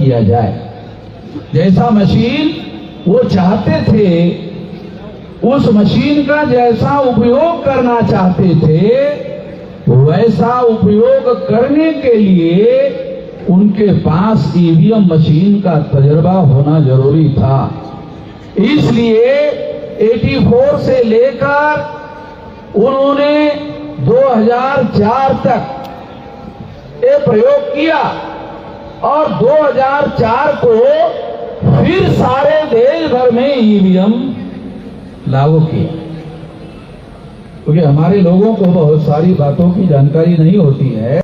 किया जाए। जैसा मशीन वो चाहते थे, उस मशीन का जैसा उपयोग करना चाहते थे, वैसा उपयोग करने के लिए उनके पास ईवीएम मशीन का तजुर्बा होना जरूरी था। इसलिए 84 से लेकर उन्होंने 2004 तक ये प्रयोग किया और 2004 को फिर सारे देश भर में ईवीएम लागू किया। क्योंकि हमारे लोगों को बहुत सारी बातों की जानकारी नहीं होती है।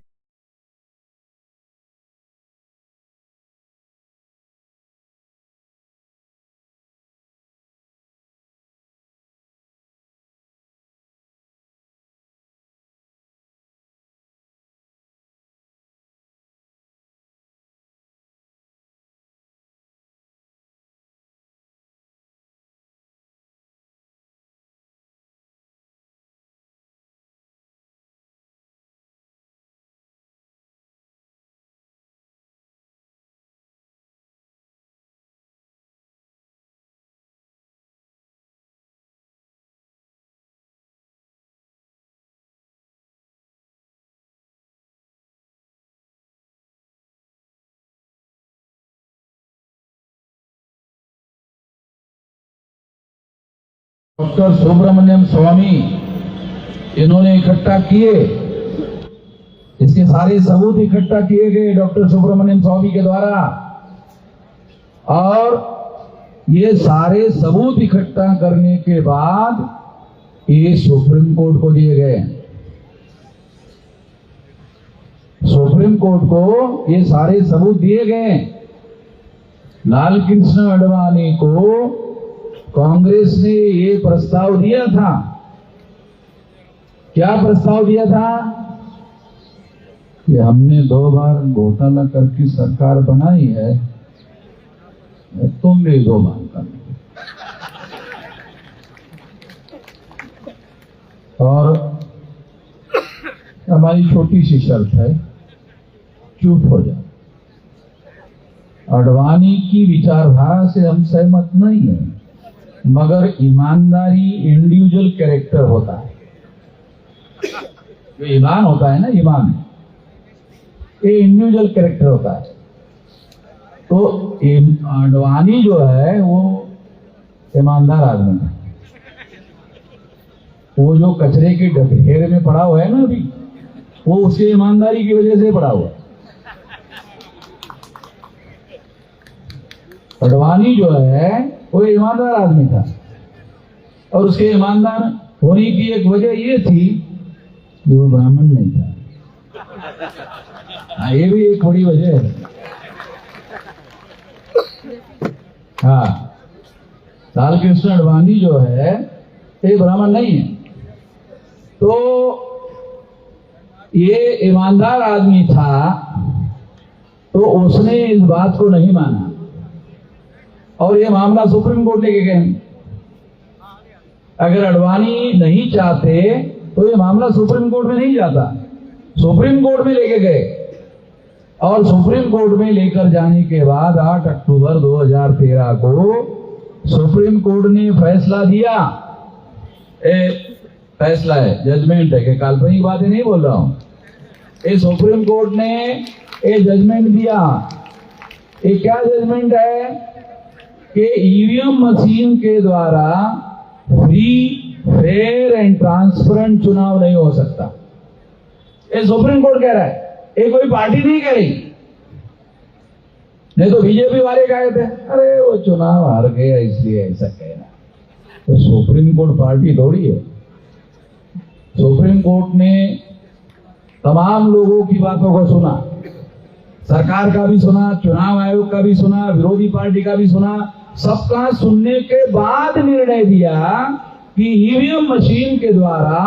डॉक्टर सुब्रमण्यम स्वामी इन्होंने इकट्ठा किए, इसके सारे सबूत इकट्ठा किए गए डॉक्टर सुब्रमण्यम स्वामी के द्वारा, और ये सारे सबूत इकट्ठा करने के बाद ये सुप्रीम कोर्ट को दिए गए। सुप्रीम कोर्ट को ये सारे सबूत दिए गए। लाल कृष्ण आडवाणी को कांग्रेस ने ये प्रस्ताव दिया था। क्या प्रस्ताव दिया था? कि हमने 2 बार घोटाला करके सरकार बनाई है, तुम भी 2 बार कर लो, और हमारी छोटी सी शर्त है, चुप हो जाओ। आडवाणी की विचारधारा से हम सहमत नहीं है, मगर ईमानदारी इंडिविजुअल कैरेक्टर होता है। जो ईमान होता है ना, ईमान ये इंडिविजुअल कैरेक्टर होता है। तो आडवाणी जो है वो ईमानदार आदमी है। वो जो कचरे के ढेर में पड़ा हुआ है ना अभी, वो उसकी ईमानदारी की वजह से पड़ा हुआ है। आडवाणी जो है वो ईमानदार आदमी था, और उसके ईमानदार होने की एक वजह ये थी कि वो ब्राह्मण नहीं था। ये भी एक बड़ी वजह है। हाँ, लाल कृष्ण आडवाणी जो है ये ब्राह्मण नहीं है। तो ये ईमानदार आदमी था, तो उसने इस बात को नहीं माना और ये मामला सुप्रीम कोर्ट लेके गए। अगर आडवाणी नहीं चाहते तो ये मामला सुप्रीम कोर्ट में नहीं जाता, सुप्रीम कोर्ट में लेके गए, और सुप्रीम कोर्ट में लेकर जाने के बाद 8 अक्टूबर 2013 को सुप्रीम कोर्ट ने फैसला दिया। फैसला है, जजमेंट है, कि काल्पनिक बातें नहीं बोल रहा हूं। ये सुप्रीम कोर्ट ने ये जजमेंट दिया। ये क्या जजमेंट है? कि ईवीएम मशीन के द्वारा फ्री, फेयर एंड ट्रांसपेरेंट चुनाव नहीं हो सकता। ये सुप्रीम कोर्ट कह रहा है, ये कोई पार्टी नहीं कह रही। नहीं तो बीजेपी वाले कहे थे अरे वो चुनाव हार गया इसलिए ऐसा कहना। तो सुप्रीम कोर्ट पार्टी थोड़ी है। सुप्रीम कोर्ट ने तमाम लोगों की बातों को सुना, सरकार का भी सुना, चुनाव आयोग का भी सुना, विरोधी पार्टी का भी सुना। सबका सुनने के बाद निर्णय दिया कि ईवीएम मशीन के द्वारा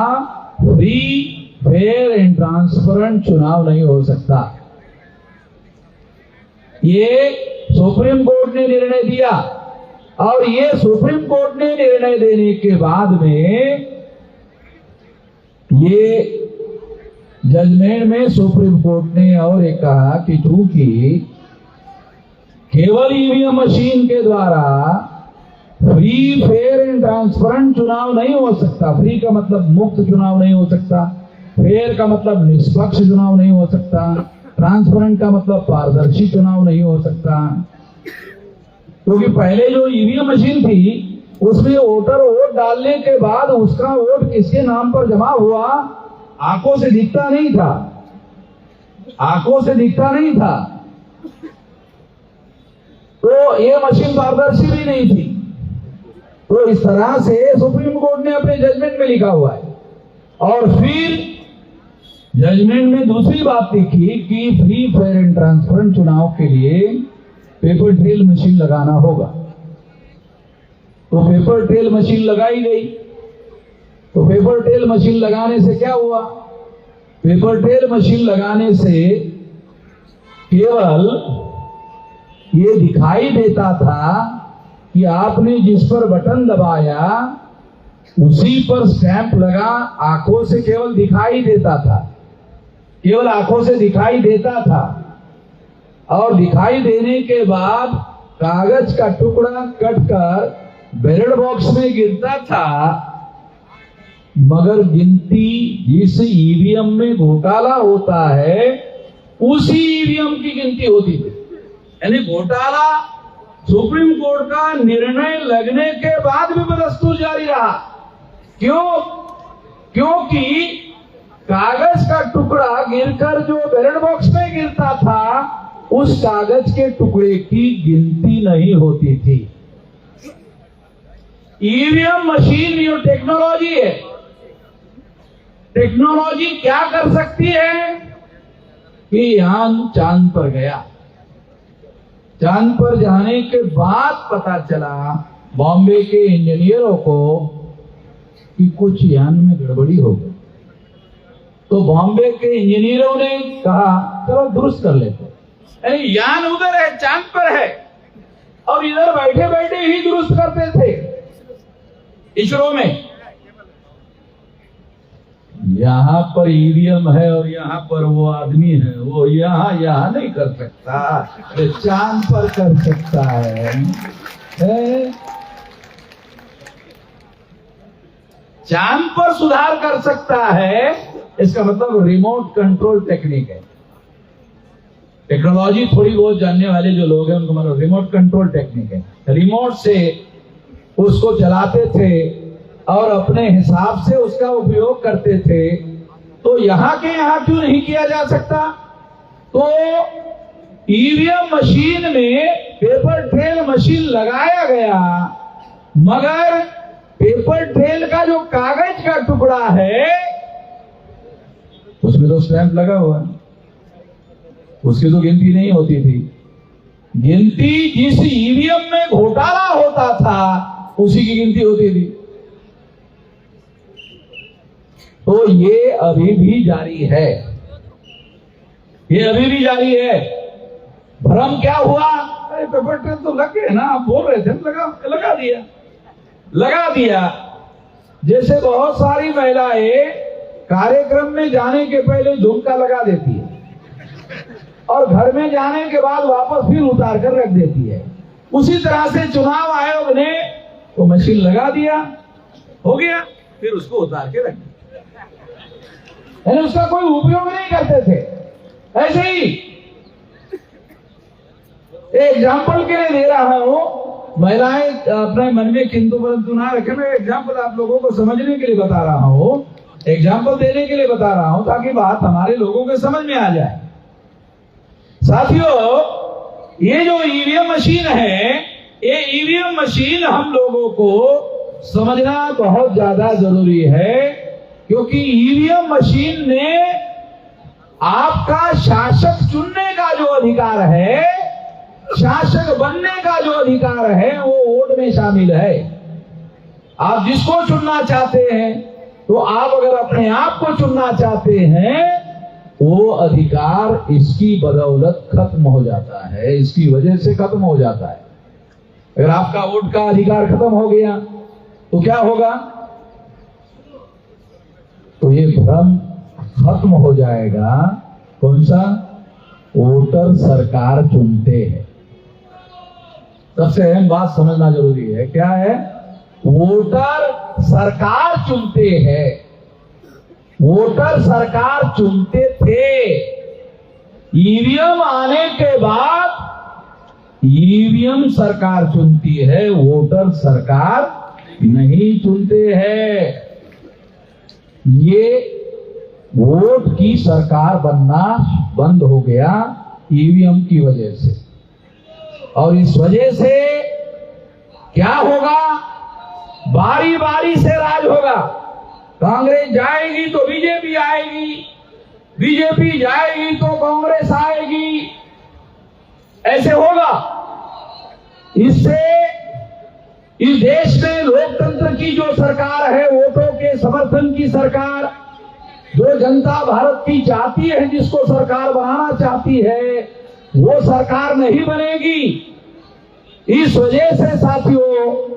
फ्री, फेयर एंड ट्रांसपेरेंट चुनाव नहीं हो सकता। ये सुप्रीम कोर्ट ने निर्णय दिया, और ये सुप्रीम कोर्ट ने निर्णय देने के बाद में ये जजमेंट में सुप्रीम कोर्ट ने और एक कहा कि चूंकि केवल ईवीएम मशीन के द्वारा फ्री, फेयर एंड ट्रांसपेरेंट चुनाव नहीं हो सकता। फ्री का मतलब मुक्त चुनाव नहीं हो सकता, फेयर का मतलब निष्पक्ष चुनाव नहीं हो सकता, ट्रांसपेरेंट का मतलब पारदर्शी चुनाव नहीं हो सकता। क्योंकि पहले जो ईवीएम मशीन थी उसमें वोटर वोट डालने के बाद उसका वोट किसके नाम पर जमा हुआ आंखों से दिखता नहीं था, आंखों से दिखता नहीं था। तो ये मशीन पारदर्शी भी नहीं थी। तो इस तरह से सुप्रीम कोर्ट ने अपने जजमेंट में लिखा हुआ है। और फिर जजमेंट में दूसरी बात लिखी कि फ्री, फेयर एंड ट्रांसपेरेंट चुनाव के लिए पेपर ट्रेल मशीन लगाना होगा। तो पेपर ट्रेल मशीन लगाई गई। तो पेपर ट्रेल मशीन लगाने से क्या हुआ? पेपर ट्रेल मशीन लगाने से केवल ये दिखाई देता था कि आपने जिस पर बटन दबाया उसी पर स्टैंप लगा, आंखों से केवल दिखाई देता था, केवल आंखों से दिखाई देता था। और दिखाई देने के बाद कागज का टुकड़ा कटकर बैलेट बॉक्स में गिरता था, मगर गिनती जिस ईवीएम में घोटाला होता है उसी ईवीएम की गिनती होती थी। यानी घोटाला सुप्रीम कोर्ट का निर्णय लगने के बाद भी बदस्तूर जारी रहा। क्यों? क्योंकि कागज का टुकड़ा गिरकर जो बैलेट बॉक्स में गिरता था उस कागज के टुकड़े की गिनती नहीं होती थी। ईवीएम मशीन जो टेक्नोलॉजी है, टेक्नोलॉजी क्या कर सकती है कि यान चांद पर गया, चांद पर जाने के बाद पता चला बॉम्बे के इंजीनियरों को कि कुछ यान में गड़बड़ी हो गई। तो बॉम्बे के इंजीनियरों ने कहा चलो दुरुस्त कर लेते। यानी यान उधर है, चांद पर है, और इधर बैठे बैठे ही दुरुस्त करते थे इसरो में। यहां पर ईवीएम है और यहां पर वो आदमी है, वो यहां नहीं कर सकता, चांद पर कर सकता है। चांद पर सुधार कर सकता है, इसका मतलब रिमोट कंट्रोल टेक्निक है। टेक्नोलॉजी थोड़ी बहुत जानने वाले जो लोग हैं उनको मतलब रिमोट कंट्रोल टेक्निक है। रिमोट से उसको चलाते थे और अपने हिसाब से उसका उपयोग करते थे। तो यहां के यहां क्यों नहीं किया जा सकता? तो ईवीएम मशीन में पेपर ट्रेल मशीन लगाया गया, मगर पेपर ट्रेल का जो कागज का टुकड़ा है उसमें तो स्टैंप लगा हुआ है, उसकी तो गिनती नहीं होती थी। गिनती जिस ईवीएम में घोटाला होता था उसी की गिनती होती थी। तो ये अभी भी जारी है, ये अभी भी जारी है। भ्रम क्या हुआ? अरे पेपर ट्रेल तो लग गए ना, आप बोल रहे थे, लगा दिया। जैसे बहुत सारी महिलाएं कार्यक्रम में जाने के पहले झुमका लगा देती है और घर में जाने के बाद वापस फिर उतार कर रख देती है। उसी तरह से चुनाव आयोग ने वो मशीन लगा दिया, हो गया, फिर उसको उतार के रख दिया, यानी उसका कोई उपयोग नहीं करते थे। ऐसे ही एग्जाम्पल के लिए दे रहा हूं, महिलाएं अपने मन में किंतु परंतु ना रखें। मैं एग्जाम्पल आप लोगों को समझने के लिए बता रहा हूं, एग्जाम्पल देने के लिए बता रहा हूं ताकि बात हमारे लोगों के समझ में आ जाए। साथियों, ये जो ईवीएम मशीन है, ये ईवीएम मशीन हम लोगों को समझना बहुत ज्यादा जरूरी है, क्योंकि ईवीएम मशीन ने आपका शासक चुनने का जो अधिकार है, शासक बनने का जो अधिकार है, वो वोट में शामिल है। आप जिसको चुनना चाहते हैं, तो आप अगर अपने आप को चुनना चाहते हैं, वो अधिकार इसकी बदौलत खत्म हो जाता है, इसकी वजह से खत्म हो जाता है। अगर आपका वोट का अधिकार खत्म हो गया तो क्या होगा? तो ये भ्रम खत्म हो जाएगा। कौन सा? वोटर सरकार चुनते हैं। सबसे अहम बात समझना जरूरी है। क्या है? वोटर सरकार चुनते हैं, वोटर सरकार चुनते थे। ईवीएम आने के बाद ईवीएम सरकार चुनती है, वोटर सरकार नहीं चुनते हैं। ये वोट की सरकार बनना बंद हो गया ईवीएम की वजह से। और इस वजह से क्या होगा? बारी बारी से राज होगा। कांग्रेस जाएगी तो बीजेपी आएगी, बीजेपी जाएगी तो कांग्रेस आएगी, ऐसे होगा। इससे इस देश में लोकतंत्र की जो सरकार है, वोटों के समर्थन की सरकार, जो जनता भारत की चाहती है, जिसको सरकार बनाना चाहती है, वो सरकार नहीं बनेगी। इस वजह से साथियों,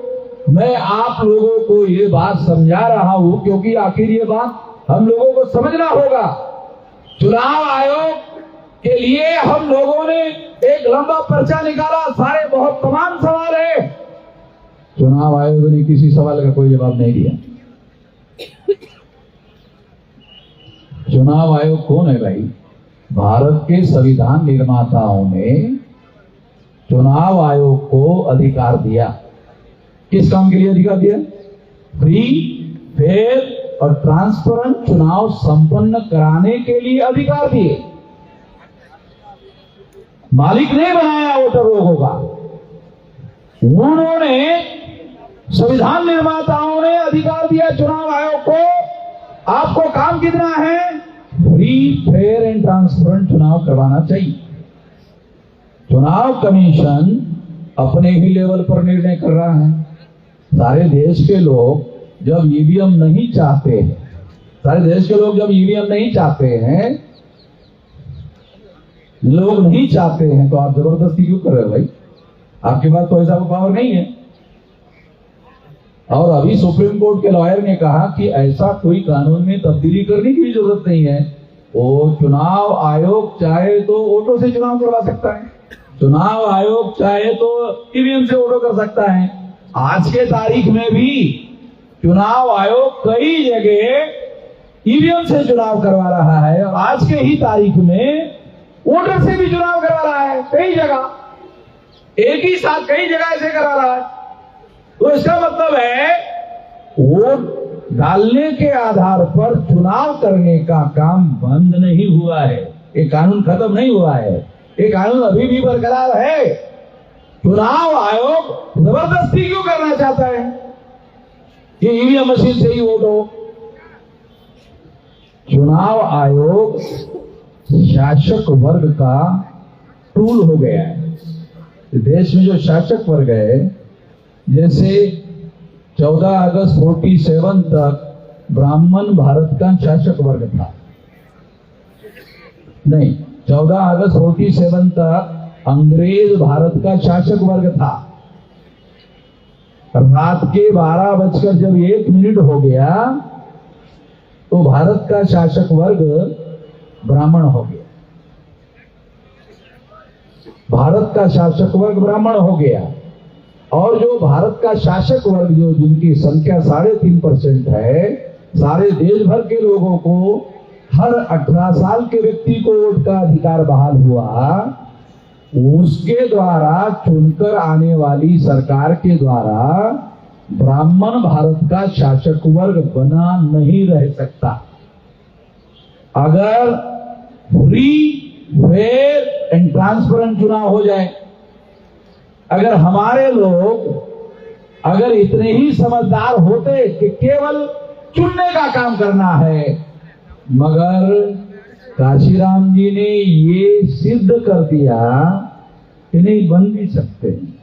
मैं आप लोगों को ये बात समझा रहा हूं, क्योंकि आखिर ये बात हम लोगों को समझना होगा। चुनाव आयोग के लिए हम लोगों ने एक लंबा पर्चा निकाला, सारे बहुत तमाम सवाल है। चुनाव आयोग ने किसी सवाल का कोई जवाब नहीं दिया। चुनाव आयोग कौन है भाई? भारत के संविधान निर्माताओं ने चुनाव आयोग को अधिकार दिया। किस काम के लिए अधिकार दिया? फ्री, फेयर और ट्रांसपेरेंट चुनाव संपन्न कराने के लिए अधिकार दिए। मालिक ने बनाया वोटर लोगों का, उन्होंने संविधान निर्माताओं ने अधिकार दिया चुनाव आयोग को। आपको काम कितना है? फ्री, फेयर एंड ट्रांसपेरेंट चुनाव करवाना चाहिए। चुनाव कमीशन अपने ही लेवल पर निर्णय कर रहा है। सारे देश के लोग जब ईवीएम नहीं चाहते हैं, सारे देश के लोग जब ईवीएम नहीं चाहते हैं, लोग नहीं चाहते हैं, तो आप जबरदस्ती क्यों कर रहे हो भाई? आपके पास तो ऐसा पावर नहीं है। और अभी सुप्रीम कोर्ट के लॉयर ने कहा कि ऐसा कोई कानून में तब्दीली करने की जरूरत नहीं है। वो चुनाव आयोग चाहे तो वोटों से चुनाव करवा सकता है, चुनाव आयोग चाहे तो ईवीएम से वोटों कर सकता है। आज के तारीख में भी चुनाव आयोग कई जगह ईवीएम से चुनाव करवा रहा है, और आज के ही तारीख में वोटर से भी चुनाव करवा रहा है। कई जगह एक ही साथ कई जगह ऐसे करा रहा है। तो इसका मतलब है वोट डालने के आधार पर चुनाव करने का काम बंद नहीं हुआ है। ये कानून खत्म नहीं हुआ है, ये कानून अभी भी बरकरार है। चुनाव आयोग जबरदस्ती क्यों करना चाहता है कि ईवीएम मशीन से ही वोट हो? चुनाव आयोग शासक वर्ग का टूल हो गया है। देश में जो शासक वर्ग है, जैसे 14 अगस्त 47 तक ब्राह्मण भारत का शासक वर्ग था, नहीं 14 अगस्त 47 तक अंग्रेज भारत का शासक वर्ग था। रात के 12:01 हो गया तो भारत का शासक वर्ग ब्राह्मण हो गया। भारत का शासक वर्ग ब्राह्मण हो गया, और जो भारत का शासक वर्ग जो जिनकी संख्या 3.5% है, सारे देश भर के लोगों को हर 18 साल के व्यक्ति को वोट का अधिकार बहाल हुआ। उसके द्वारा चुनकर आने वाली सरकार के द्वारा ब्राह्मण भारत का शासक वर्ग बना नहीं रह सकता। अगर फ्री, फेयर एंड ट्रांसपेरेंट चुनाव हो जाए, अगर हमारे लोग अगर इतने ही समझदार होते कि केवल चुनने का काम करना है, मगर काशीराम जी ने ये सिद्ध कर दिया कि नहीं, बन भी सकते हैं,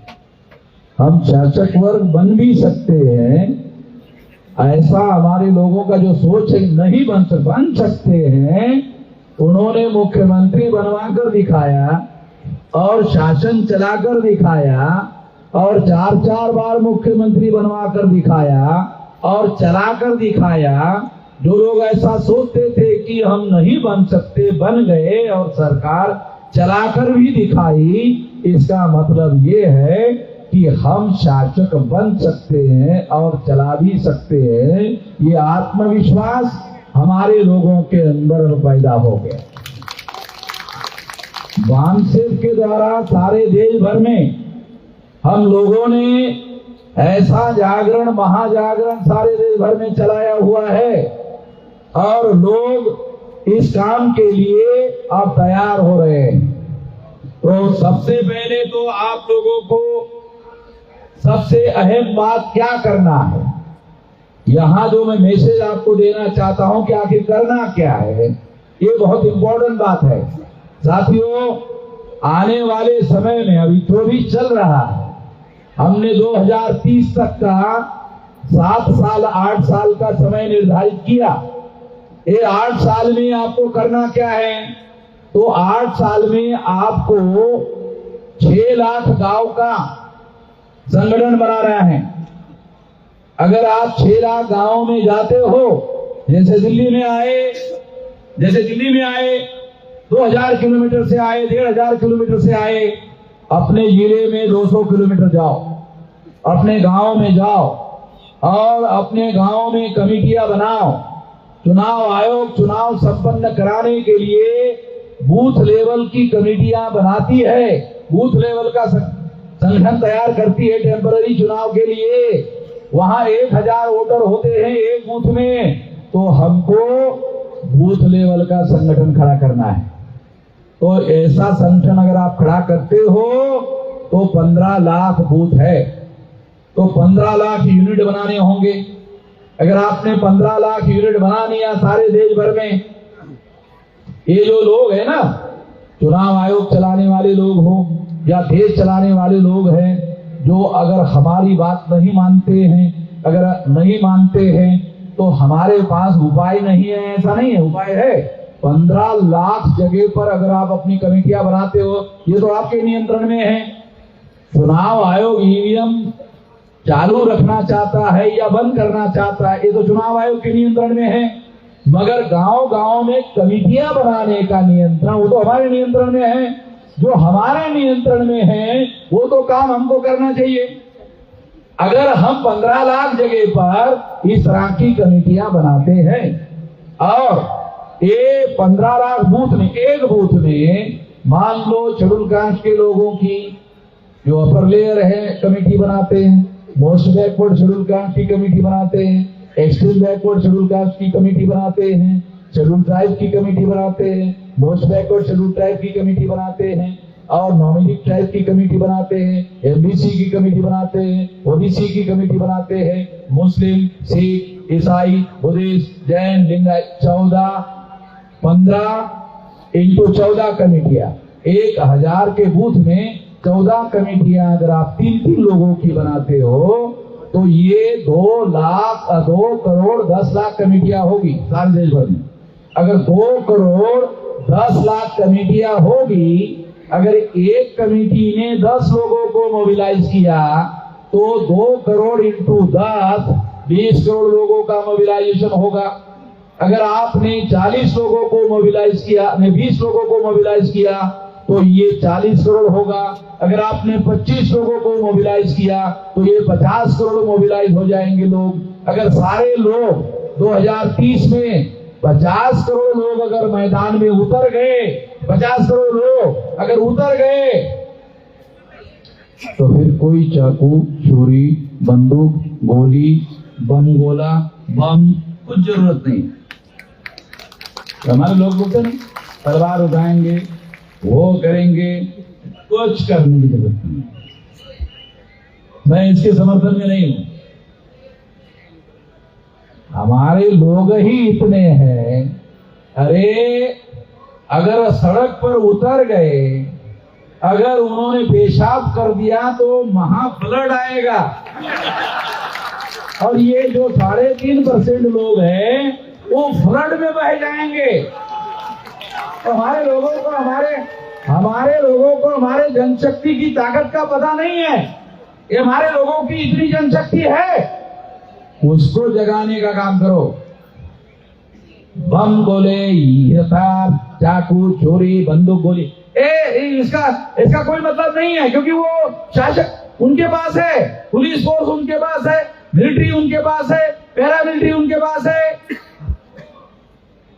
हम शासक वर्ग बन भी सकते हैं। ऐसा हमारे लोगों का जो सोच है, नहीं बन सकते हैं। उन्होंने मुख्यमंत्री बनवाकर दिखाया और शासन चलाकर दिखाया, और 4-4 बार मुख्यमंत्री बनवाकर दिखाया और चलाकर दिखाया। जो लोग ऐसा सोचते थे कि हम नहीं बन सकते, बन गए और सरकार चलाकर भी दिखाई। इसका मतलब ये है कि हम शासक बन सकते हैं और चला भी सकते हैं, ये आत्मविश्वास हमारे लोगों के अंदर पैदा हो गया। वामसेव के द्वारा सारे देश भर में हम लोगों ने ऐसा जागरण, महाजागरण सारे देश भर में चलाया हुआ है और लोग इस काम के लिए अब तैयार हो रहे हैं। तो सबसे पहले तो आप लोगों को सबसे अहम बात क्या करना है, यहां जो मैं मैसेज आपको देना चाहता हूं कि आखिर करना क्या है, ये बहुत इंपॉर्टेंट बात है। साथियों, आने वाले समय में अभी जो भी चल रहा है, हमने 2030 तक का 7 साल 8 साल का समय निर्धारित किया। ये 8 साल में आपको करना क्या है, तो 8 साल में आपको 6 लाख गांव का संगठन बनाना है। अगर आप 6 लाख गांवों में जाते हो, जैसे दिल्ली में आए 2000 किलोमीटर से आए, 1500 किलोमीटर से आए, अपने जिले में 200 किलोमीटर जाओ, अपने गांव में जाओ और अपने गांव में कमेटियां बनाओ। चुनाव आयोग चुनाव संपन्न कराने के लिए बूथ लेवल की कमेटियां बनाती है, बूथ लेवल का संगठन तैयार करती है टेम्पररी चुनाव के लिए। वहां 1000 वोटर होते हैं एक बूथ में, तो हमको बूथ लेवल का संगठन खड़ा करना है। तो ऐसा संगठन अगर आप खड़ा करते हो तो 15 लाख बूथ है, तो 15 लाख यूनिट बनाने होंगे। अगर आपने 15 लाख यूनिट बना लिया सारे देश भर में, ये जो लोग है ना, चुनाव आयोग चलाने वाले लोग हो या देश चलाने वाले लोग हैं, जो अगर हमारी बात नहीं मानते हैं, तो हमारे पास उपाय नहीं है, ऐसा नहीं है, उपाय है। 15 लाख जगह पर अगर आप अपनी कमेटियां बनाते हो, ये तो आपके नियंत्रण में है। चुनाव आयोग ईवीएम चालू रखना चाहता है या बंद करना चाहता है, ये तो चुनाव आयोग के नियंत्रण में है। मगर गांव-गांव में कमेटियां बनाने का नियंत्रण वो तो हमारे नियंत्रण में है। जो हमारे नियंत्रण में है वो तो काम हमको करना चाहिए। अगर हम 15 लाख जगह पर इस तरह की कमेटियां बनाते हैं और ये 15 लाख बूथ में, एक बूथ में मान लो शेड्यूल कास्ट के लोगों की जो अपर लेयर है कमेटी बनाते हैं, मोस्ट बैकवर्ड शेड्यूल कास्ट की कमेटी बनाते हैं, एक्सट्रीम बैकवर्ड शेड्यूल कास्ट की कमेटी बनाते हैं, शेड्यूल ट्राइब की कमेटी बनाते हैं, मोस्ट बैकवर्ड शेड्यूल ट्राइब की कमेटी बनाते हैं और नॉमिनी ट्राइब की कमेटी बनाते हैं, एमबीसी की कमेटी बनाते हैं, ओबीसी की कमेटी बनाते हैं, मुस्लिम, सिख, ईसाई, बुद्धिस्ट, जैन, लिंगायत 15 इंटू 14 कमेटियां, 1000 के बूथ में 14 कमेटियां अगर आप 3-3 लोगों की बनाते हो तो ये 2 करोड़ 10 लाख कमेटियां होगी सारे देश भर में। अगर 2 करोड़ 10 लाख कमेटियां होगी, अगर एक कमेटी ने 10 लोगों को मोबिलाइज किया तो 2 करोड़ इंटू 10 20 करोड़ लोगों का मोबिलाइजेशन होगा। अगर आपने 40 लोगों को मोबिलाइज किया, 20 लोगों को मोबिलाइज किया तो ये 40 करोड़ होगा। अगर आपने 25 लोगों को मोबिलाइज किया तो ये 50 करोड़ मोबिलाइज हो जाएंगे लोग। अगर सारे लोग 2030 में 50 करोड़ लोग अगर मैदान में उतर गए, 50 करोड़ लोग अगर उतर गए, तो फिर कोई चाकू, छुरी, बंदूक, गोली, बम गोला, बम कुछ जरूरत नहीं। हमारे लोग बोलते नहीं तलवार उठाएंगे, वो करेंगे, कुछ करने की जरूरत नहीं। मैं इसके समर्थन में नहीं हूं। हमारे लोग ही इतने हैं, अरे अगर सड़क पर उतर गए, अगर उन्होंने पेशाब कर दिया तो महाफ्लड आएगा। और ये जो 3.5% लोग हैं वो फ्लड में बह जाएंगे। तो हमारे लोगों को हमारे जनशक्ति की ताकत का पता नहीं है। ये हमारे लोगों की इतनी जनशक्ति है, उसको जगाने का काम करो। बम गोले, हथियार, चाकू, छुरी, बंदूक, गोली, इसका कोई मतलब नहीं है, क्योंकि वो शासक उनके पास है, पुलिस फोर्स उनके पास है, मिलिट्री उनके पास है, पैरामिलिट्री उनके पास है।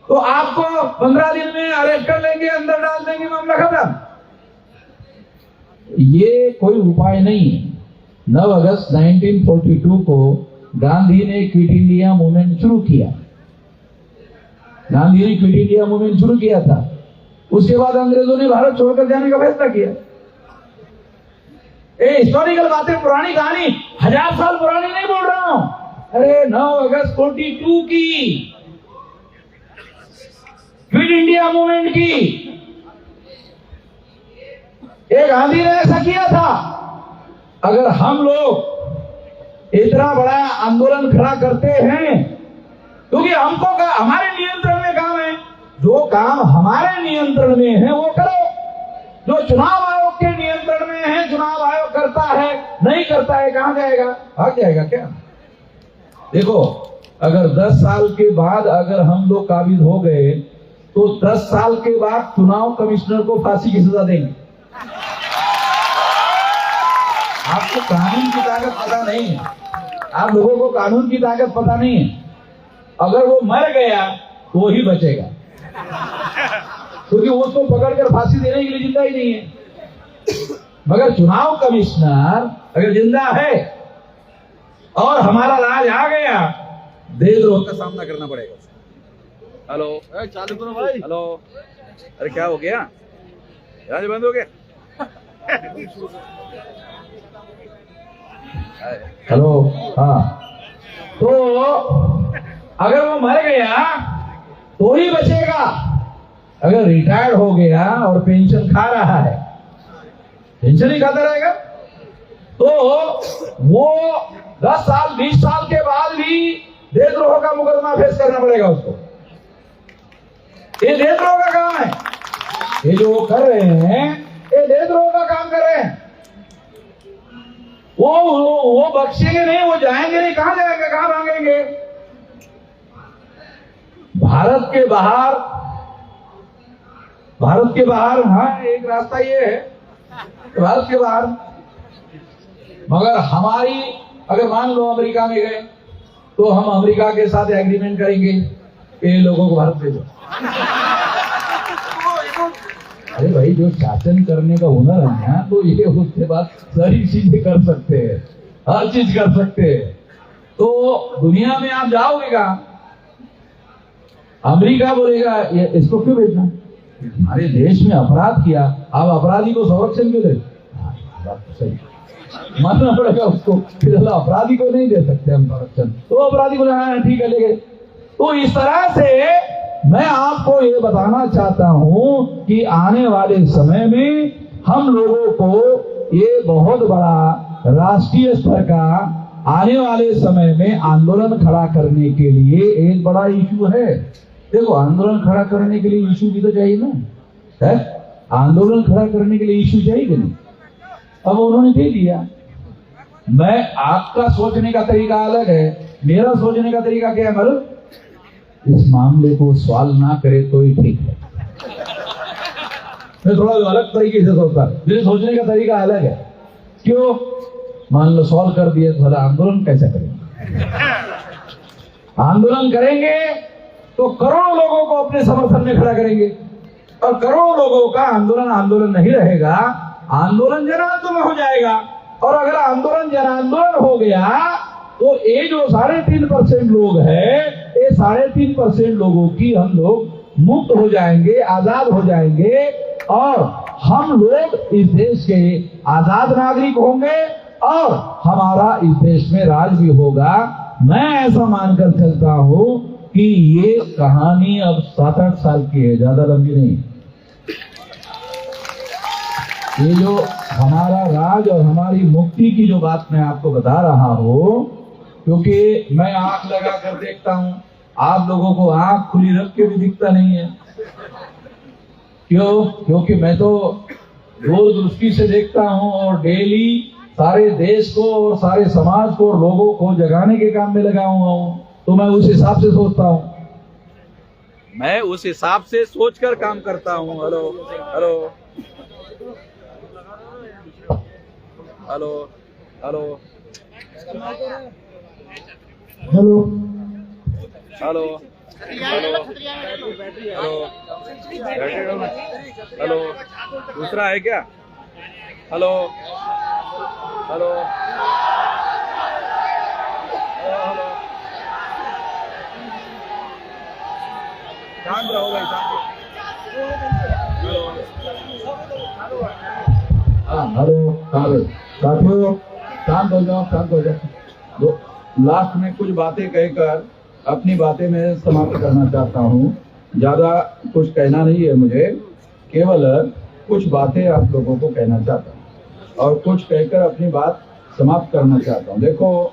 तो आपको 15 दिन में अरेस्ट कर लेंगे, अंदर डाल देंगे, मामला खत्म। ये कोई उपाय नहीं है। 9 अगस्त 1942 को गांधी ने क्विट इंडिया मूवमेंट शुरू किया। गांधी ने क्विट इंडिया मूवमेंट शुरू किया था। उसके बाद अंग्रेजों ने भारत छोड़कर जाने का फैसला किया। हिस्टोरिकल बातें, पुरानी कहानी 1000 साल पुरानी नहीं बोल रहा हूं। अरे 9 अगस्त 42 की, क्विट इंडिया मूवमेंट की, ये गांधी ने ऐसा किया था। अगर हम लोग इतना बड़ा आंदोलन खड़ा करते हैं, क्योंकि हमको हमारे नियंत्रण में काम है, जो काम हमारे नियंत्रण में है वो करो। जो चुनाव आयोग के नियंत्रण में है, चुनाव आयोग करता है, नहीं करता है, कहां जाएगा? भाग जाएगा क्या? देखो, अगर 10 साल के बाद अगर हम लोग काबिज हो गए तो 10 साल के बाद चुनाव कमिश्नर को फांसी की सजा देंगे। आपको कानून की ताकत पता नहीं है, आप लोगों को कानून की ताकत पता नहीं है। अगर वो मर गया तो वो ही बचेगा, क्योंकि उसको पकड़कर फांसी देने के लिए जिंदा ही नहीं है। मगर चुनाव कमिश्नर अगर जिंदा है और हमारा राज आ गया, देशद्रोह का सामना करना पड़ेगा। हेलो, चालू करो भाई। हेलो, अरे क्या हो गया? राज बंद हो गया? हेलो, हाँ। तो अगर वो मर गया तो ही बचेगा। अगर रिटायर्ड हो गया और पेंशन खा रहा है, पेंशन ही खाता रहेगा, तो वो 10 साल 20 साल के बाद भी देशद्रोह का मुकदमा फेस करना पड़ेगा उसको। ये देशद्रोह का काम है। ये जो कर रहे हैं, ये देशद्रोह का काम कर रहे हैं। वो बख्शेंगे नहीं, वो जाएंगे नहीं। कहां जाएंगे, कहां भागेंगे? भारत के बाहर हाँ, एक रास्ता ये है, भारत के बाहर। मगर हमारी, अगर मान लो अमेरिका में गए तो हम अमेरिका के साथ एग्रीमेंट करेंगे कि लोगों को भारत भेजो। अरे भाई, जो शासन करने का हुनर है ना, तो ये उसके बाद सारी चीजें कर सकते हैं, हर चीज कर सकते हैं। तो दुनिया में आप जाओगे कहां? अमेरिका बोलेगा ये इसको क्यों भेजना? हमारे देश में अपराध किया, आप अपराधी को संरक्षण क्यों दे? बात तो सही, मानना पड़ेगा उसको। फिर अपराधी को नहीं दे सकते हम संरक्षण, तो अपराधी बोले हाँ ठीक है, लेके। तो इस तरह से मैं आपको ये बताना चाहता हूं कि आने वाले समय में हम लोगों को ये बहुत बड़ा राष्ट्रीय स्तर का आने वाले समय में आंदोलन खड़ा करने के लिए एक बड़ा इशू है। देखो, आंदोलन खड़ा करने के लिए इशू भी तो चाहिए ना, है? आंदोलन खड़ा करने के लिए इशू चाहिए कि नहीं? अब उन्होंने दे दिया। मैं, आपका सोचने का तरीका अलग है, मेरा सोचने का तरीका क्या है मालूम? इस मामले को सॉल्व ना करे तो ही ठीक है। मैं थोड़ा अलग तरीके से सोचता, मेरे सोचने का तरीका अलग है। क्यों? मान लो सॉल्व कर दिए तो भला आंदोलन कैसे करेंगे? आंदोलन करेंगे तो करोड़ों लोगों को अपने समर्थन में खड़ा करेंगे, और करोड़ों लोगों का आंदोलन नहीं रहेगा, आंदोलन जन आंदोलन हो जाएगा। और अगर आंदोलन जन आंदोलन हो गया तो ये जो 3.5% लोग हैं, ये 3.5% लोगों की हम लोग मुक्त हो जाएंगे, आजाद हो जाएंगे, और हम लोग इस देश के आजाद नागरिक होंगे और हमारा इस देश में राज भी होगा। मैं ऐसा मानकर चलता हूं कि ये कहानी अब 7-8 साल की है, ज्यादा लंबी नहीं। ये जो हमारा राज और हमारी मुक्ति की जो बात मैं आपको बता रहा हूं, क्योंकि मैं आंख लगा कर देखता हूं, आप लोगों को आंख खुली रख के भी दिखता नहीं है। क्यों? क्योंकि मैं तो दूरदृष्टि से देखता हूं और डेली सारे देश को और सारे समाज को और लोगों को जगाने के काम में लगा हुआ हूं। तो मैं उस हिसाब से सोचता हूं, मैं उस हिसाब से सोचकर काम करता हूं। Hello hello hello, hello hello hello hello, दूसरा है क्या? हेलो हेलो हेलो, शांत रहो भाई, शांत। हेलो साथियों, शांत हो जाओ, शांत हो जाओ। लास्ट में कुछ बातें कहकर अपनी बातें मैं समाप्त करना चाहता हूँ। ज्यादा कुछ कहना नहीं है मुझे, केवल कुछ बातें आप लोगों को कहना चाहता हूँ और कुछ कहकर अपनी बात समाप्त करना चाहता हूँ। देखो,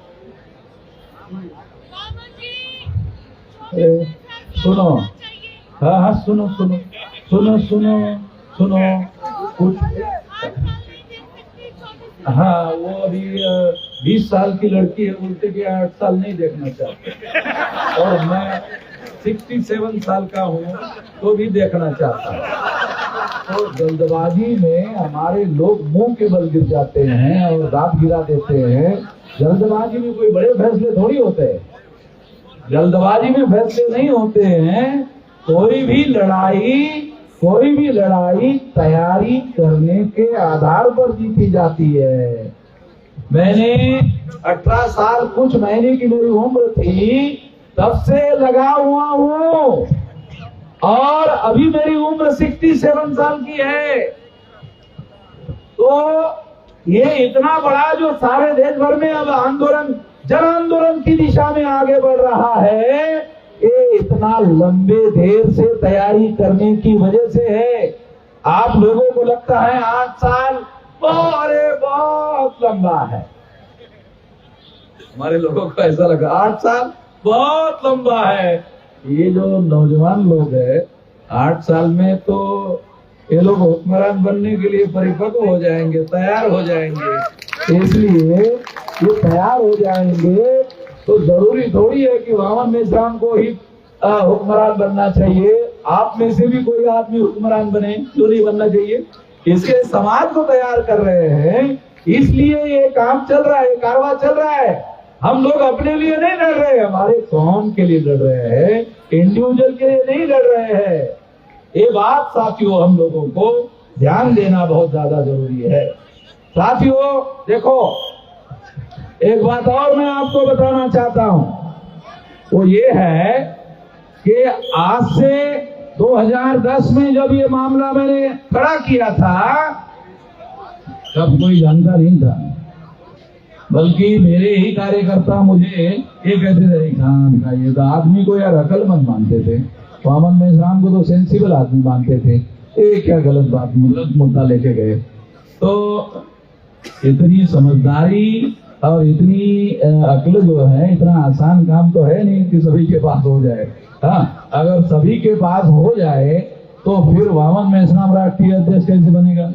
सुनो, हाँ हाँ, सुनो सुनो सुनो सुनो सुनो कुछ। हाँ, वो अभी 20 साल की लड़की है, बोलते कि 8 साल नहीं देखना चाहते, और मैं 67 साल का हूँ तो भी देखना चाहता हूँ। तो जल्दबाजी में हमारे लोग मुंह के बल गिर जाते हैं और दांत गिरा देते हैं। जल्दबाजी में कोई बड़े फैसले थोड़ी होते हैं, जल्दबाजी में फैसले नहीं होते हैं। कोई भी लड़ाई तैयारी करने के आधार पर जीती जाती है। मैंने 18 साल कुछ महीने की मेरी उम्र थी, तब से लगा हुआ हूँ, और अभी मेरी उम्र 67 साल की है। तो ये इतना बड़ा जो सारे देश भर में अब आंदोलन, जन आंदोलन की दिशा में आगे बढ़ रहा है, ये इतना लंबे देर से तैयारी करने की वजह से है। आप लोगों को लगता है 8 साल बहुत लंबा है, हमारे लोगों को ऐसा लगा 8 साल बहुत लंबा है। ये जो नौजवान लोग हैं, 8 साल में तो ये लोग हुक्मरान बनने के लिए परिपक्व हो जाएंगे, तैयार हो जाएंगे। इसलिए ये तैयार हो जाएंगे तो जरूरी थोड़ी है कि वामन मेश्राम को ही हुक्मरान बनना चाहिए। आप में से भी कोई आदमी हुक्मरान बने, क्यों नहीं बनना चाहिए? इसके समाज को तैयार कर रहे हैं, इसलिए ये काम चल रहा है, कारवां चल रहा है। हम लोग अपने लिए नहीं लड़ रहे हैं, हमारे कौम के लिए लड़ रहे हैं, इंडिविजुअल के लिए नहीं लड़ रहे हैं। ये बात साथियों हम लोगों को ध्यान देना बहुत ज्यादा जरूरी है। साथियों देखो, एक बात और मैं आपको बताना चाहता हूं, वो ये है कि आज से 2010 में जब ये मामला मैंने खड़ा किया था, तब कोई जानता नहीं था, बल्कि मेरे ही कार्यकर्ता मुझे ये कहते थे, खान का ये तो आदमी को यार अकलमंद मानते थे, वामन मेश्राम को तो सेंसिबल आदमी मानते थे। ये क्या गलत बात, गलत मुद्दा लेके गए। तो इतनी समझदारी और इतनी अक्ल जो है, इतना आसान काम तो है नहीं कि सभी के पास हो जाए। हाँ, अगर सभी के पास हो जाए तो फिर वामन मेश्राम राष्ट्रीय अध्यक्ष कैसे बनेगा?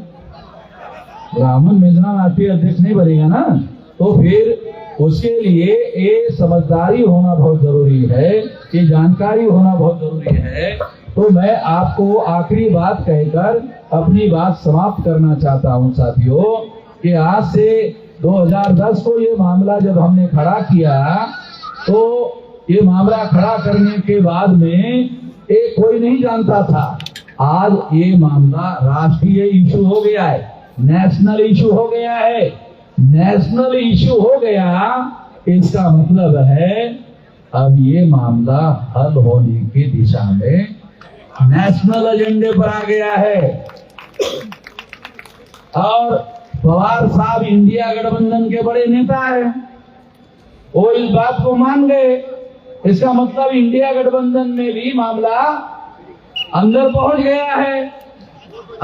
वामन मेश्राम राष्ट्रीय अध्यक्ष नहीं बनेगा ना। तो फिर उसके लिए ये समझदारी होना बहुत जरूरी है, ये जानकारी होना बहुत जरूरी है। तो मैं आपको आखिरी बात कहकर अपनी बात समाप्त करना चाहता हूं साथियों, कि आज से 2010 को ये मामला जब हमने खड़ा किया, तो ये मामला खड़ा करने के बाद में एक कोई नहीं जानता था। आज ये मामला राष्ट्रीय इशू हो गया है, नेशनल इशू हो गया है। नेशनल इशू हो गया, इसका मतलब है अब ये मामला हल होने की दिशा में नेशनल एजेंडे पर आ गया है। और पवार साहब इंडिया गठबंधन के बड़े नेता हैं, वो इस बात को मान गए। इसका मतलब इंडिया गठबंधन में भी मामला अंदर पहुंच गया है।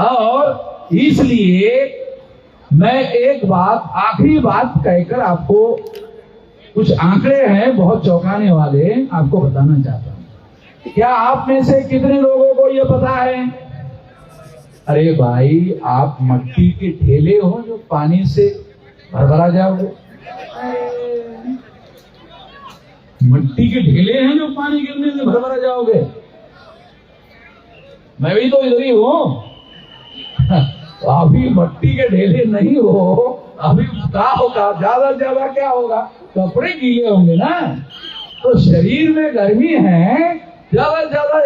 और इसलिए मैं एक बात, आखिरी बात कहकर आपको कुछ आंकड़े हैं बहुत चौंकाने वाले, आपको बताना चाहता हूं। क्या आप में से कितने लोगों को ये पता है? अरे भाई, आप मट्टी के ठेले हो जो पानी से भरभरा जाओगे? मट्टी के ढेले हैं जो पानी गिरने से भरभरा जाओगे? मैं भी तो इधर ही हूं। तो आप भी मट्टी के ढेले नहीं हो अभी क्या होगा, ज्यादा से ज्यादा क्या होगा, कपड़े गीले होंगे ना, तो शरीर में गर्मी है, ज्यादा से ज्यादा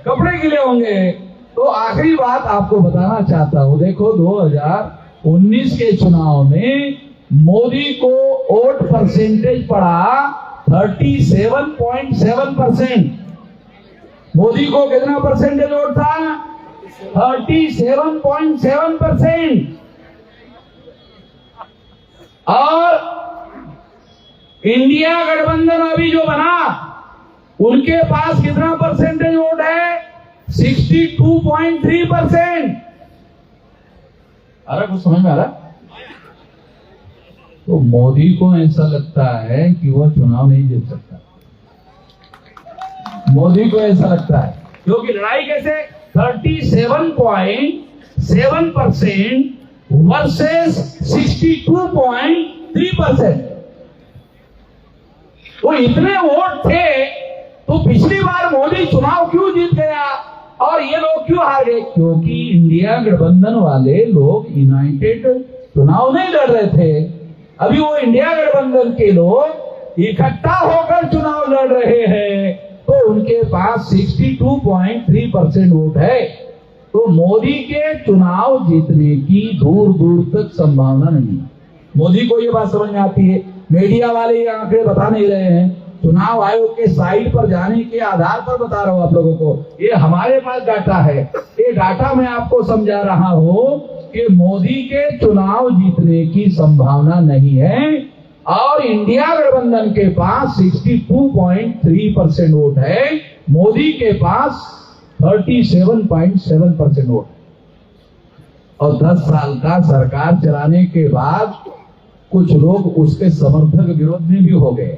कपड़े गीले होंगे। तो आखिरी बात आपको बताना चाहता हूं, देखो 2019 के चुनाव में मोदी को वोट परसेंटेज पड़ा 37.7%। मोदी को कितना परसेंटेज वोट था? 37.7%। और इंडिया गठबंधन अभी जो बना, उनके पास कितना परसेंटेज वोट है? 62.3%। अरे कुछ समझ में आ रहा? तो मोदी को ऐसा लगता है कि वह चुनाव नहीं जीत सकता। मोदी को ऐसा लगता है, क्योंकि लड़ाई कैसे 37.7% वर्सेस 62.3%। तो इतने वोट थे, तो पिछली बार मोदी चुनाव क्यों जीत गया और ये लोग क्यों हार गए? क्योंकि इंडिया गठबंधन वाले लोग यूनाइटेड चुनाव नहीं लड़ रहे थे। अभी वो इंडिया गठबंधन के लोग इकट्ठा होकर चुनाव लड़ रहे हैं, तो उनके पास 62.3% वोट है। तो मोदी के चुनाव जीतने की दूर दूर तक संभावना नहीं है। मोदी को ये बात समझ में आती है, मीडिया वाले ये आंकड़े बता नहीं रहे हैं, चुनाव आयोग के साइट पर जाने के आधार पर बता रहा हूं आप लोगों को। ये हमारे पास डाटा है, ये डाटा मैं आपको समझा रहा हूं कि मोदी के चुनाव जीतने की संभावना नहीं है। और इंडिया गठबंधन के पास 62.3% वोट है, मोदी के पास 37.7% वोट। और 10 साल का सरकार चलाने के बाद कुछ लोग उसके समर्थक विरोध में भी हो गए,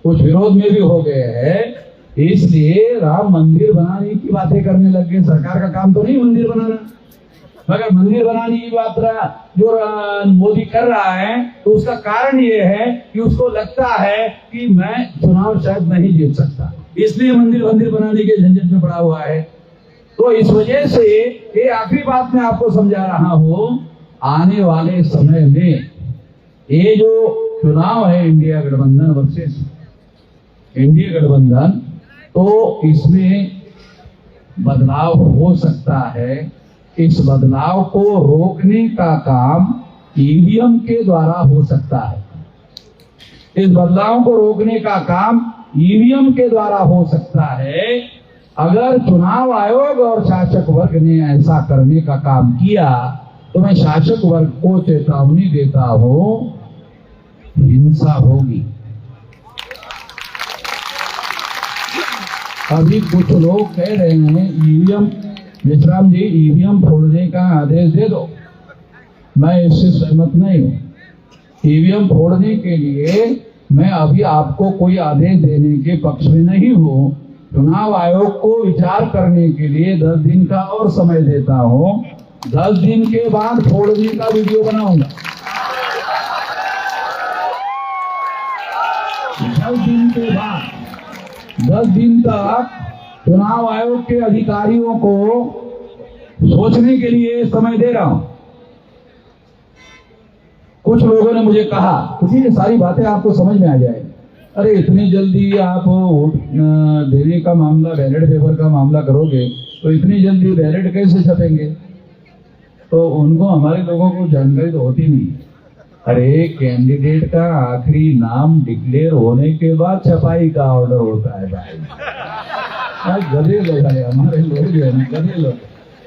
कुछ विरोध में भी हो गए हैं। इसलिए राम मंदिर बनाने की बातें करने लग गए। सरकार का काम तो नहीं मंदिर बनाना, मगर मंदिर बनाने की बात जो मोदी कर रहा है, तो उसका कारण ये है कि उसको लगता है कि मैं चुनाव शायद नहीं जीत सकता, इसलिए मंदिर बनाने के झंझट में पड़ा हुआ है। तो इस वजह से ये आखिरी बात मैं आपको समझा रहा हूं, आने वाले समय में ये जो चुनाव है इंडिया गठबंधन वर्सेस इंडिया गठबंधन, तो इसमें बदलाव हो सकता है। इस बदलाव को रोकने का काम ईवीएम के द्वारा हो सकता है। इस बदलाव को रोकने का काम ईवीएम के द्वारा हो सकता है। अगर चुनाव आयोग और शासक वर्ग ने ऐसा करने का काम किया, तो मैं शासक वर्ग को चेतावनी देता हूं, हिंसा होगी। अभी कुछ लोग कह रहे हैं ईवीएम, विश्राम जी ईवीएम फोड़ने का आदेश दे दो, मैं इससे सहमत नहीं हूं। ईवीएम फोड़ने के लिए मैं अभी आपको कोई आदेश देने के पक्ष में नहीं हूं। चुनाव आयोग को विचार करने के लिए 10 दिन का और समय देता हूं। 10 दिन के बाद फोड़ने का वीडियो बनाऊंगा। 10 दिन के बाद, 10 दिन तक चुनाव आयोग के अधिकारियों को सोचने के लिए समय दे रहा हूं। कुछ लोगों ने मुझे कहा, उसी ये सारी बातें आपको समझ में आ जाए, अरे इतनी जल्दी आप वोट देने का मामला, बैलेट पेपर का मामला करोगे, तो इतनी जल्दी बैलेट कैसे छपेंगे? तो उनको, हमारे लोगों को जानकारी तो होती नहीं। अरे कैंडिडेट का आखिरी नाम डिक्लेयर होने के बाद छपाई का ऑर्डर होता है भाई। गधे लोग है हमारे लोग, गधे लोग,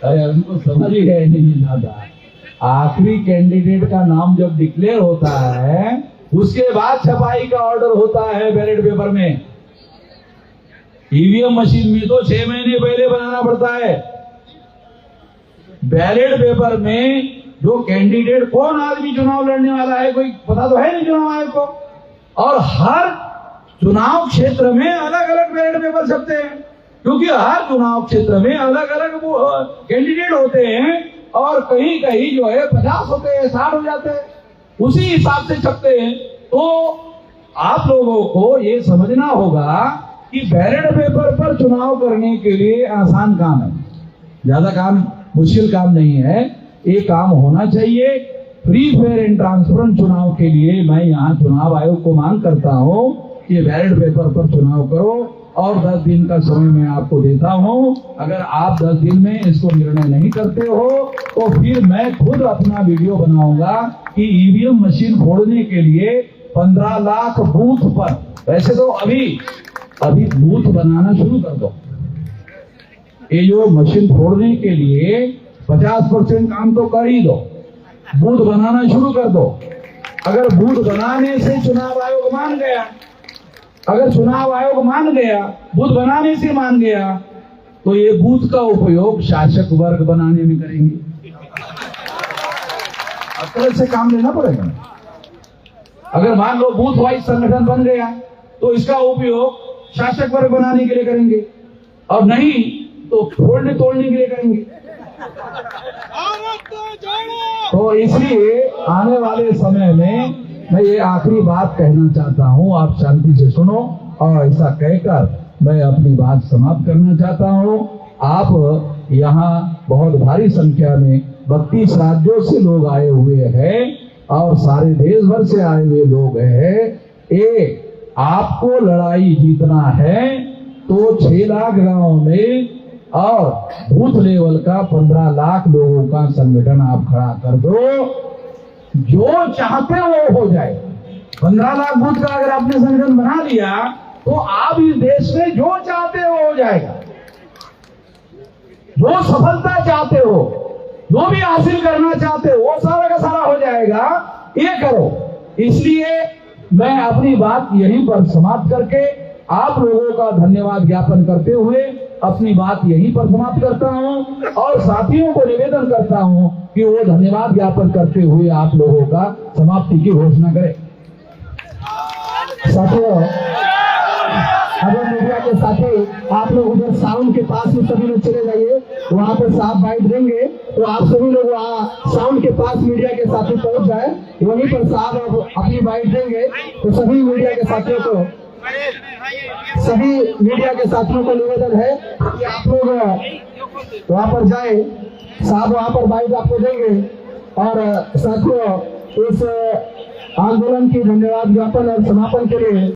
अरे उनको समझ ही है नहीं ज्यादा। आखिरी कैंडिडेट का नाम जब डिक्लेयर होता है, उसके बाद छपाई का ऑर्डर होता है बैलेट पेपर में। ईवीएम मशीन में तो 6 महीने पहले बनाना पड़ता है। बैलेट पेपर में जो कैंडिडेट, कौन आदमी चुनाव लड़ने वाला है, कोई पता तो है नहीं चुनाव आयोग को। और हर चुनाव क्षेत्र में अलग अलग बैलेट पेपर छपते हैं, क्योंकि हर चुनाव क्षेत्र में अलग अलग कैंडिडेट होते हैं, और कहीं कहीं जो है 50 होते हैं, 60 हो जाते हैं, उसी हिसाब से छपते हैं। तो आप लोगों को ये समझना होगा कि बैलेट पेपर पर चुनाव करने के लिए आसान काम है, ज्यादा काम, मुश्किल काम नहीं है। ये काम होना चाहिए। फ्री फेयर एंड ट्रांसपेरेंट चुनाव के लिए मैं यहाँ चुनाव आयोग को मांग करता हूँ कि बैलेट पेपर पर चुनाव करो और 10 दिन का समय मैं आपको देता हूँ। अगर आप 10 दिन में इसको निर्णय नहीं करते हो तो फिर मैं खुद अपना वीडियो बनाऊंगा कि ईवीएम मशीन फोड़ने के लिए 15 लाख बूथ पर, वैसे तो अभी बूथ बनाना शुरू कर दो। ये जो मशीन फोड़ने के लिए 50% काम तो कर ही दो, बूथ बनाना शुरू कर दो। अगर बूथ बनाने से चुनाव आयोग मान गया, अगर चुनाव आयोग मान गया, बूथ बनाने से मान गया, तो ये बूथ का उपयोग शासक वर्ग बनाने में करेंगे। अक्ल से काम लेना पड़ेगा। अगर मान लो बूथ वाइज संगठन बन गया तो इसका उपयोग शासक वर्ग बनाने के लिए करेंगे, और नहीं तो फोड़ने तोड़ने के लिए करेंगे। तो इसलिए आने वाले समय में मैं ये आखिरी बात कहना चाहता हूँ, आप शांति से सुनो, और ऐसा कहकर मैं अपनी बात समाप्त करना चाहता हूँ। आप यहाँ बहुत भारी संख्या में 32 राज्यों से लोग आए हुए हैं और सारे देश भर से आए हुए लोग हैं। ये आपको लड़ाई जीतना है तो 6 लाख गांव में और बूथ लेवल का 15 लाख लोगों का संगठन आप खड़ा कर दो। जो चाहते हो हो जाए। 15 लाख बूथ का अगर आपने संगठन बना लिया तो आप इस देश में जो चाहते हो जाएगा। जो सफलता चाहते हो, जो भी हासिल करना चाहते हो, वो सारा का सारा हो जाएगा। ये करो। इसलिए मैं अपनी बात यहीं पर समाप्त करके आप लोगों का धन्यवाद ज्ञापन करते हुए अपनी बात यहीं पर समाप्त करता हूं, और साथियों को निवेदन करता हूं कि वो धन्यवाद ज्ञापन करते हुए आप लोगों का समाप्ति की घोषणा करें। साथियों, अगर मीडिया के साथी आप लोग उधर साउंड के पास में सभी लोग चले जाइए, वहाँ पर साहब बाइट देंगे तो आप सभी लोग वहाँ साउंड के पास मीडिया के साथी पहुँच जाए, वहीं पर साहब अपनी बाइट देंगे। तो सभी मीडिया के साथियों को निवेदन है कि आप लोग वहाँ पर जाए, साहब वहाँ पर बाइट आपको देंगे। और साथियों, इस आंदोलन की धन्यवाद ज्ञापन और समापन के लिए